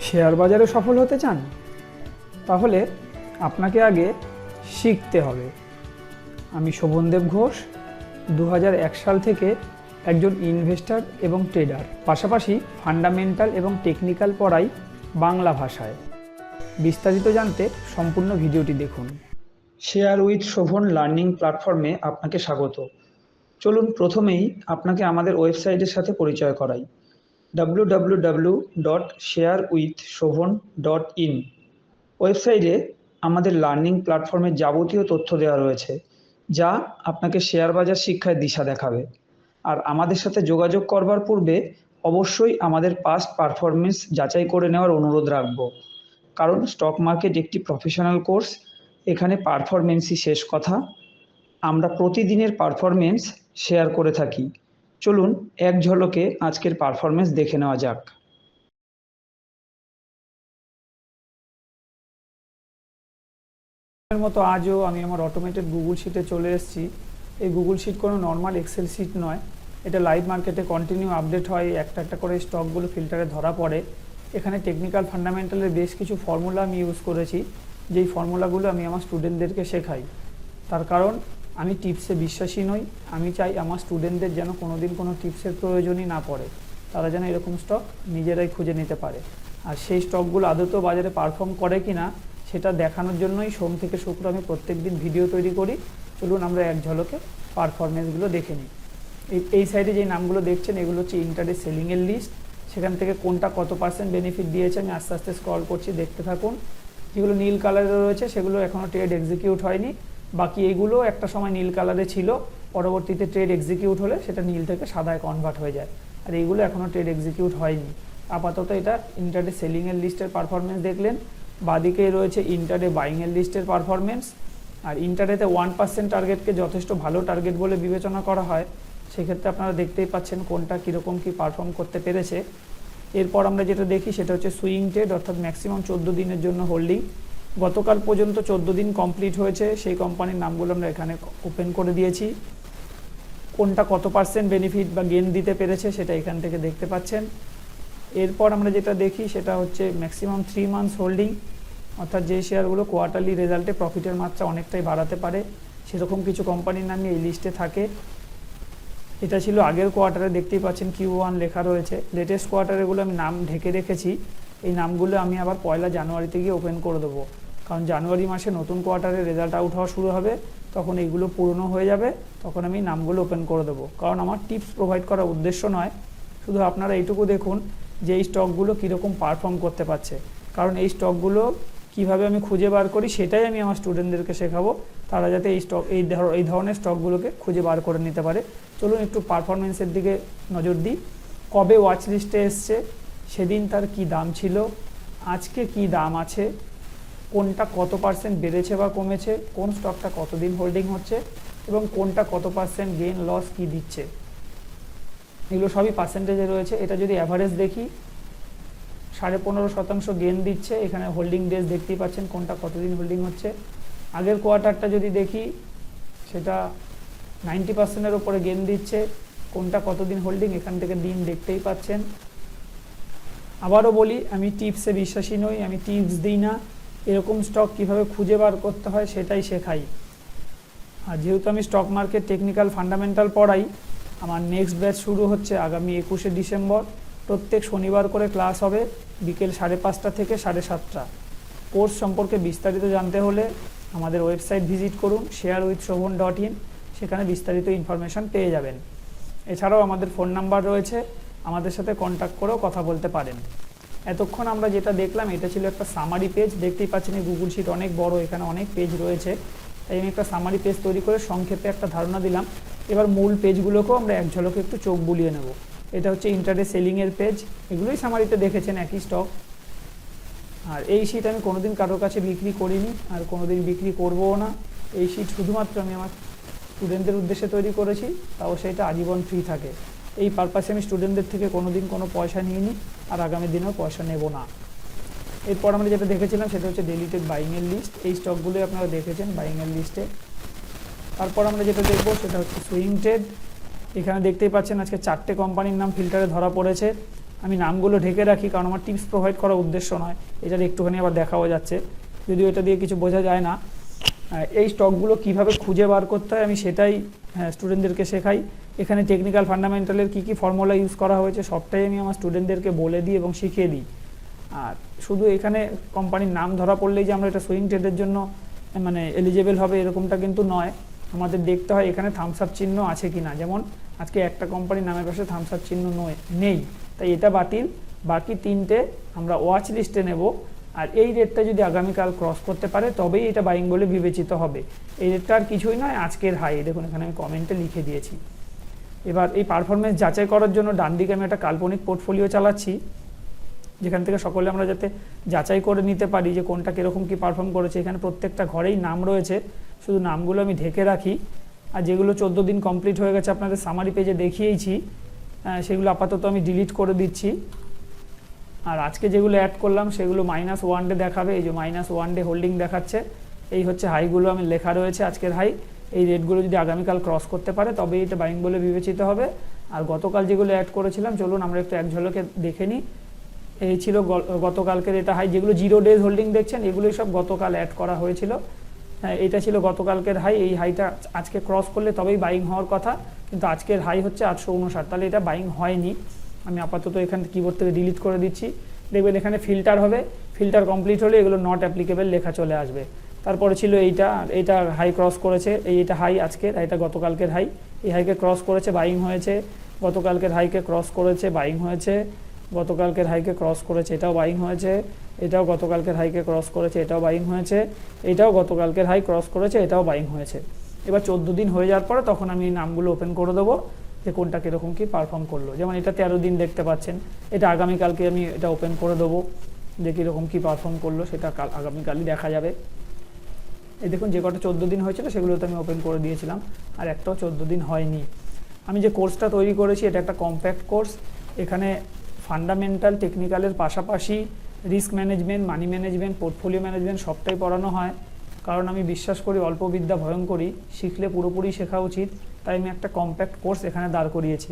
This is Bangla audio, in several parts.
শেয়ার বাজারে সফল হতে চান? তাহলে আপনাকে আগে শিখতে হবে। আমি শোভনদেব ঘোষ, 2001 সাল থেকে একজন ইনভেস্টর এবং ট্রেডার, পাশাপাশি ফান্ডামেন্টাল এবং টেকনিক্যাল পড়াই বাংলা ভাষায়। বিস্তারিত জানতে সম্পূর্ণ ভিডিওটি দেখুন। শেয়ার উইথ শোভন লার্নিং প্ল্যাটফর্মে আপনাকে স্বাগত। চলুন প্রথমেই আপনাকে আমাদের ওয়েবসাইটের সাথে পরিচয় করাই। www.sharewithshobhan.in ওয়েবসাইটে আমাদের লার্নিং প্ল্যাটফর্মের যাবতীয় তথ্য দেওয়া রয়েছে, যা আপনাকে শেয়ার বাজার শিক্ষায় দিশা দেখাবে। আর আমাদের সাথে যোগাযোগ করবার পূর্বে অবশ্যই আমাদের পাস্ট পারফরমেন্স যাচাই করে নেওয়ার অনুরোধ রাখব, কারণ স্টক মার্কেট একটি প্রফেশনাল কোর্স। এখানে পারফরমেন্সই শেষ কথা। আমরা প্রতিদিনের পারফরমেন্স শেয়ার করে থাকি। চলুন এক ঝলকে আজকের পারফরমেন্স দেখে নেওয়া যাক। মতো আজও আমি আমার অটোমেটেড গুগল শিটে চলে এসেছি। এই গুগল শিট কোনো নর্মাল এক্সেল শিট নয়, এটা লাইভ মার্কেটে কন্টিনিউ আপডেট হয়, একটা একটা করে স্টকগুলো ফিল্টারে ধরা পড়ে। এখানে টেকনিক্যাল ফান্ডামেন্টালের বেশ কিছু ফর্মুলা আমি ইউজ করেছি, যেই ফর্মুলাগুলো আমি আমার স্টুডেন্টদেরকে শেখাই। তার কারণ আমি টিপসে বিশ্বাসী নই। আমি চাই আমার স্টুডেন্টদের যেন কোনো দিন কোনো টিপসের প্রয়োজনই না পড়ে, তারা যেন এরকম স্টক নিজেরাই খুঁজে নিতে পারে। আর সেই স্টকগুলো আদতেও বাজারে পারফর্ম করে কি না সেটা দেখানোর জন্যই সোম থেকে শুক্র আমি প্রত্যেক দিন ভিডিও তৈরি করি। চলুন আমরা এক ঝলকে পারফরমেন্সগুলো দেখে নিই। এই সাইডে যে নামগুলো দেখছেন এগুলো হচ্ছে ইন্টারডে সেলিংয়ের লিস্ট। সেখান থেকে কোনটা কত পার্সেন্ট বেনিফিট দিয়েছে আমি আস্তে আস্তে স্ক্রল করছি, দেখতে থাকুন। যেগুলো নীল কালারে রয়েছে সেগুলো এখনও ট্রেড এক্সিকিউট হয়নি। বাকি এইগুলো একটা সময় নীল কালারে ছিল, পরবর্তীতে ট্রেড এক্সিকিউট হলে সেটা নীল থেকে সাদায় কনভার্ট হয়ে যায়। আর এইগুলো এখনও ট্রেড এক্সিকিউট হয়নি। আপাতত এটা ইন্টারডে সেলিংয়ের লিস্টের পারফরমেন্স দেখলেন। বাদিকেই রয়েছে ইন্টারডে বাইংয়ের লিস্টের পারফরমেন্স। আর ইন্টারডেতে 1% টার্গেটকে যথেষ্ট ভালো টার্গেট বলে বিবেচনা করা হয়। সেক্ষেত্রে আপনারা দেখতেই পাচ্ছেন কোনটা কীরকম কী পারফর্ম করতে পেরেছে। এরপর আমরা যেটা দেখি সেটা হচ্ছে সুইং ট্রেড, অর্থাৎ ম্যাক্সিমাম 14 দিনের জন্য হোল্ডিং। গতকাল পর্যন্ত 14 দিন কমপ্লিট হয়েছে, সেই কোম্পানির নামগুলো আমরা এখানে ওপেন করে দিয়েছি। কোনটা কত পার্সেন্ট বেনিফিট বা গেন দিতে পেরেছে সেটা এখান থেকে দেখতে পাচ্ছেন। এরপর আমরা যেটা দেখি সেটা হচ্ছে ম্যাক্সিমাম 3 মান্থস হোল্ডিং, অর্থাৎ যে শেয়ারগুলো কোয়ার্টারলি রেজাল্টে প্রফিটের মাত্রা অনেকটাই বাড়াতে পারে, সেরকম কিছু কোম্পানির নামই এই লিস্টে থাকে। এটা ছিল আগের কোয়ার্টারে, দেখতেই পাচ্ছেন Q1 লেখা রয়েছে। লেটেস্ট কোয়ার্টারেগুলো আমি নাম ঢেকে রেখেছি। এই নামগুলো আমি আবার 1 জানুয়ারিতে গিয়ে ওপেন করে দেবো, কারণ জানুয়ারি মাসে নতুন কোয়ার্টারের রেজাল্ট আউট হওয়া শুরু হবে, তখন এইগুলো পুরনো হয়ে যাবে, তখন আমি নামগুলো ওপেন করে দেবো। কারণ আমার টিপস প্রোভাইড করার উদ্দেশ্য নয়, শুধু আপনারা এইটুকু দেখুন যে এই স্টকগুলো কীরকম পারফর্ম করতে পারছে। কারণ এই স্টকগুলো কীভাবে আমি খুঁজে বার করি সেটাই আমি আমার স্টুডেন্টদেরকে শেখাবো, তারা যাতে এই ধরনের স্টকগুলোকে খুঁজে বার করে নিতে পারে। চলুন একটু পারফরমেন্সের দিকে নজর দিই। কবে ওয়াচ লিস্টে এসছে, সেদিন তার কি দাম ছিল, আজকে কি দাম আছে, কোনটা কত পার্সেন্ট বেড়েছে বা কমেছে, কোন স্টকটা কতদিন হোল্ডিং হচ্ছে এবং কোনটা কত পার্সেন্ট গেইন লস কি দিচ্ছে, এগুলো সবই পার্সেন্টেজে রয়েছে। এটা যদি অ্যাভারেজ দেখি 15.5% গেইন দিচ্ছে। এখানে হোল্ডিং ডেজ দেখতেই পাচ্ছেন কোনটা কতদিন হোল্ডিং হচ্ছে। আগের কোয়ার্টারটা যদি দেখি সেটা 90%-এর ওপরে গেইন দিচ্ছে। কোনটা কতদিন হোল্ডিং এখান থেকে দিন দেখতেই পাচ্ছেন। আবারও বলি, আমি টিপসে বিশ্বাসী নই, আমি টিপস দিই না। এরকম স্টক কিভাবে খুঁজে বার করতে হয় সেটাই শেখাই। আর যেহেতু আমি স্টক মার্কেট টেকনিক্যাল ফান্ডামেন্টাল পড়াই, আমার নেক্সট ব্যাচ শুরু হচ্ছে আগামী 21শে ডিসেম্বর। প্রত্যেক শনিবার করে ক্লাস হবে বিকেল 5:30 থেকে 7:30। কোর্স সম্পর্কে বিস্তারিত জানতে হলে আমাদের ওয়েবসাইট ভিজিট করুন sharewithshobhan.in, সেখানে বিস্তারিত ইনফরমেশান পেয়ে যাবেন। এছাড়াও আমাদের ফোন নাম্বার রয়েছে, আমাদের সাথে কন্ট্যাক্ট করেও কথা বলতে পারেন। এতক্ষণ আমরা যেটা দেখলাম এটা ছিল একটা সামারি পেজ। দেখতেই পাচ্ছেন এই গুগল শিট অনেক বড়, এখানে অনেক পেজ রয়েছে, তাই আমি একটা সামারি পেজ তৈরি করে সংক্ষেপে একটা ধারণা দিলাম। এবার মূল পেজগুলোকেও আমরা এক ঝলকে একটু চোখ বুলিয়ে নেব। এটা হচ্ছে ইন্টারডে সেলিংয়ের পেজ, এগুলোই সামারিতে দেখেছেন একই স্টক। আর এই শিট আমি কোনোদিন কারোর কাছে বিক্রি করিনি আর কোনোদিন বিক্রি করবও না। এই শিট শুধুমাত্র আমি আমার স্টুডেন্টদের উদ্দেশ্যে তৈরি করেছি, তাও সেটা আজীবন ফ্রি থাকে। এই পারপাসে আমি স্টুডেন্টদের থেকে কোনোদিন কোনো পয়সা নিইনি আর আগামী দিনেও পয়সা নেব না। এরপর আমরা যেটা দেখেছিলাম সেটা হচ্ছে ডিলিটেড বাইংয়ের লিস্ট। এই স্টকগুলোই আপনারা দেখেছেন বাইংয়ের লিস্টে। তারপর আমরা যেটা দেখব সেটা হচ্ছে সুইং ট্রেড। এখানে দেখতেই পাচ্ছেন আজকে 4টে কোম্পানির নাম ফিল্টারে ধরা পড়েছে। আমি নামগুলো ঢেকে রাখি, কারণ আমার টিপস প্রোভাইড করার উদ্দেশ্য নয়, এটার একটুখানি আবার দেখাও যাচ্ছে, যদিও এটা দিয়ে কিছু বোঝা যায় না। এই স্টকগুলো কিভাবে খুঁজে বার করতে হয় আমি সেটাই স্টুডেন্টদেরকে শেখাই। এখানে টেকনিক্যাল ফান্ডামেন্টালের কী কী ফর্মুলা ইউজ করা হয়েছে সবটাই আমি আমার স্টুডেন্টদেরকে বলে দিই এবং শিখিয়ে দিই। আর শুধু এখানে কোম্পানির নাম ধরা পড়লেই যে আমরা এটা সুইং ট্রেডের জন্য মানে এলিজেবল হবে এরকমটা কিন্তু নয়। আমাদের দেখতে হয় এখানে থামস আপ চিহ্ন আছে কি না। যেমন আজকে একটা কোম্পানির নামের পাশে থামস আপ চিহ্ন নেই, তাই এটা বাতিল। বাকি 3টে আমরা ওয়াচ লিস্টে নেব, আর এই রেটটা যদি আগামীকাল ক্রস করতে পারে তবেই এটা বাইং বলে বিবেচিত হবে। এই রেটটা আর কিছুই নয়, আজকের হাই। দেখুন এখানে আমি কমেন্টে লিখে দিয়েছি। এবার এই পারফরমেন্স যাচাই করার জন্য ডান দিকে আমি একটা কাল্পনিক পোর্টফোলিও চালাচ্ছি, যেখান থেকে সকলে আমরা যাতে যাচাই করে নিতে পারি যে কোনটা কীরকম কী পারফর্ম করেছে। এখানে প্রত্যেকটা ঘরেই নাম রয়েছে, শুধু নামগুলো আমি ঢেকে রাখি। আর যেগুলো 14 দিন কমপ্লিট হয়ে গেছে আপনাদের সামারি পেজে দেখিয়েছি, সেগুলো আপাতত আমি ডিলিট করে দিচ্ছি। আর আজকে যেগুলো অ্যাড করলাম সেগুলো -1 ডে দেখাবে। এই যে -1 ডে হোল্ডিং দেখাচ্ছে, এই হচ্ছে হাইগুলো আমি লেখা রয়েছে আজকের হাই। এই রেটগুলো যদি আগামীকাল ক্রস করতে পারে তবে এটা বাইং বলে বিবেচিত হবে। আর গতকাল যেগুলো অ্যাড করেছিলাম চলুন আমরা একটু এক ঝলকে দেখে নিই। এই ছিল গতকালকের এটা হাই। যেগুলো 0 ডেজ হোল্ডিং দেখছেন এগুলোই সব গতকাল অ্যাড করা হয়েছিল। হ্যাঁ, এটা ছিল গতকালকের হাই। এই হাইটা আজকে ক্রস করলে তবেই বাইং হওয়ার কথা, কিন্তু আজকের হাই হচ্ছে 859, তাহলে এটা বাইং হয়নি। আমি আপাতত এখান কিবোর্ড থেকে ডিলিট করে দিচ্ছি। দেখবেন এখানে ফিল্টার হবে, ফিল্টার কমপ্লিট হলে এগুলো নট অ্যাপ্লিকেবল লেখা চলে আসবে। তারপরে ছিল এইটা হাই ক্রস করেছে, এইটা হাই আজকের, এটা গতকালকের হাই। এই হাইকে ক্রস করেছে, বাইং হয়েছে। গতকালকের হাইকে ক্রস করেছে, বাইং হয়েছে। গতকালকের হাইকে ক্রস করেছে, এটাও বাইং হয়েছে। এটাও গতকালকের হাইকে ক্রস করেছে, এটাও বাইং হয়েছে। এটাও গতকালকের হাই ক্রস করেছে, এটাও বাইং হয়েছে। এবার 14 দিন হয়ে যাওয়ার পরে তখন আমি এই নামগুলো ওপেন করে দেবো যে কোনটা কীরকম কী পারফর্ম করলো। যেমন এটা 13 দিন দেখতে পাচ্ছেন, এটা আগামীকালকে আমি এটা ওপেন করে দেবো যে কীরকম কী পারফর্ম করলো, সেটা আগামীকালই দেখা যাবে। এই দেখুন যে কটা 14 দিন হয়েছিল সেগুলোতে আমি ওপেন করে দিয়েছিলাম, আর একটাও 14 দিন হয়নি। আমি যে কোর্সটা তৈরি করেছি এটা একটা কম্প্যাক্ট কোর্স। এখানে ফান্ডামেন্টাল টেকনিক্যালের পাশাপাশি risk management, money management, portfolio management সবটাই পড়ানো হয়। কারণ আমি বিশ্বাস করি অল্প বিদ্যা ভয়ঙ্করী, শিখলে পুরোপুরি শেখা উচিত। তাই আমি একটা কম্প্যাক্ট কোর্স এখানে দাঁড় করিয়েছি।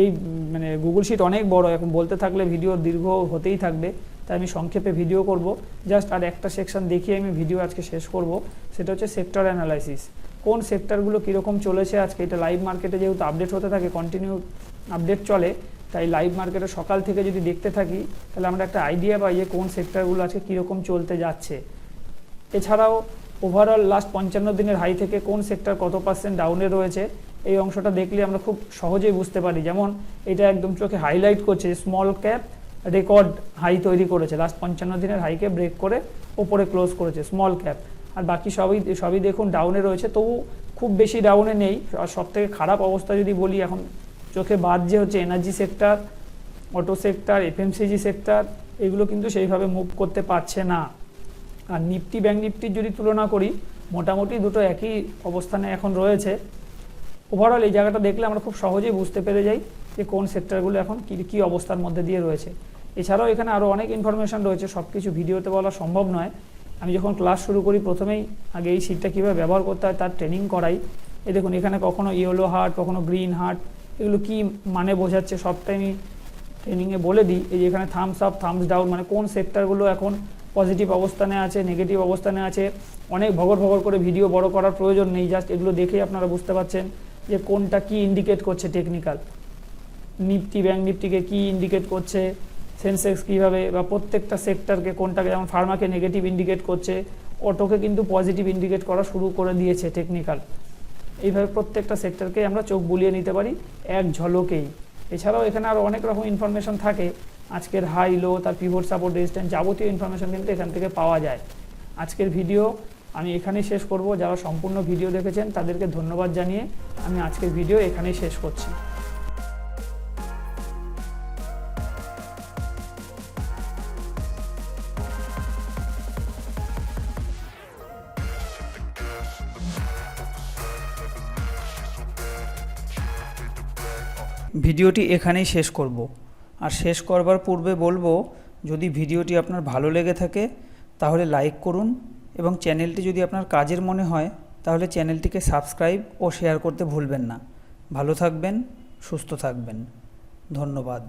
এই মানে গুগল শিট অনেক বড়, এখন বলতে থাকলে ভিডিও দীর্ঘ হতেই থাকবে, তাই আমি সংক্ষেপে ভিডিও করব। জাস্ট আর একটা সেকশন দেখিয়ে আমি ভিডিও আজকে শেষ করব, সেটা হচ্ছে সেক্টর অ্যানালাইসিস। কোন সেক্টরগুলো কীরকম চলেছে আজকে। এটা লাইভ মার্কেটে যেহেতু আপডেট হতে থাকে, কন্টিনিউ আপডেট চলে, তাই লাইভ মার্কেটে সকাল থেকে যদি দেখতে থাকি তাহলে আমরা একটা আইডিয়া পাই যে কোন সেক্টরগুলো আজকে কীরকম চলতে যাচ্ছে। এছাড়াও ওভারঅল লাস্ট 55 দিনের হাই থেকে কোন সেক্টর কত % ডাউনে রয়েছে, এই অংশটা দেখলে আমরা খুব সহজেই বুঝতে পারি। যেমন এটা একদম চোখে হাইলাইট করছে, স্মল ক্যাপ রেকর্ড হাই তৈরি করেছে, লাস্ট 55 দিনের হাইকে ব্রেক করে ওপরে ক্লোজ করেছে স্মল ক্যাপ। আর বাকি সবই দেখুন ডাউনে রয়েছে, তবু খুব বেশি ডাউনে নেই। আর সবথেকে খারাপ অবস্থা যদি বলি এখন চোখে বাজছে হচ্ছে energy sector, auto sector, FMCG sector, এগুলো কিন্তু সেইভাবে মুভ করতে পারছে না। আর নিফটি ব্যাঙ্ক নিফটির যদি তুলনা করি মোটামুটি দুটো একই অবস্থানে এখন রয়েছে। ওভারঅল এই জায়গাটা দেখলে আমরা খুব সহজেই বুঝতে পেরে যাই যে কোন সেক্টরগুলো এখন কী অবস্থার মধ্যে দিয়ে রয়েছে। এছাড়াও এখানে আরও অনেক ইনফরমেশান রয়েছে, সব কিছু ভিডিওতে বলা সম্ভব নয়। আমি যখন ক্লাস শুরু করি প্রথমেই আগে এই শিটটা কীভাবে ব্যবহার করতে হয় তার ট্রেনিং করাই। এই দেখুন এখানে কখনো ইয়েলো হার্ট, কখনো গ্রিন হার্ট, এগুলো কী মানে বোঝাচ্ছে সবটাই আমি ট্রেনিংয়ে বলে দিই। এই যে এখানে থামস আপ, থামস ডাউন, মানে কোন সেক্টরগুলো এখন পজিটিভ অবস্থানে আছে, নেগেটিভ অবস্থানে আছে। অনেক ভগর করে ভিডিও বড় করার প্রয়োজন নেই, জাস্ট এগুলো দেখেই আপনারা বুঝতে পারছেন যে কোনটা কি ইন্ডিকেট করছে টেকনিক্যাল। নিফটি ব্যাঙ্ক নিফটিকে কি ইন্ডিকেট করছে, সেন্সেক্স কীভাবে, বা প্রত্যেকটা সেক্টরকে কোনটাকে, যেমন ফার্মাকে নেগেটিভ ইন্ডিকেট করছে, অটোকে কিন্তু পজিটিভ ইন্ডিকেট করা শুরু করে দিয়েছে টেকনিক্যাল। এইভাবে প্রত্যেকটা সেক্টরকে আমরা চোখ বুলিয়ে নিতে পারি এক ঝলকেই। এছাড়াও এখানে আরও অনেক রকম ইনফরমেশন থাকে, আজকের হাই লো, তার পিভট সাপোর্ট রেজিস্ট্যান্স, যাবতীয় ইনফরমেশন কিন্তু এখান থেকে পাওয়া যায়। আজকের ভিডিও আমি এখানেই শেষ করব। যারা সম্পূর্ণ ভিডিও দেখেছেন তাদেরকে ধন্যবাদ জানিয়ে আমি আজকের ভিডিও এখানেই শেষ করছি। ভিডিওটি এখানেই শেষ করব। আর শেষ করবার পূর্বে বলবো, যদি ভিডিওটি আপনার ভালো লেগে থাকে তাহলে লাইক করুন, এবং চ্যানেলটি যদি আপনার কাজের মনে হয় তাহলে চ্যানেলটিকে সাবস্ক্রাইব ও শেয়ার করতে ভুলবেন না। ভালো থাকবেন, সুস্থ থাকবেন। ধন্যবাদ।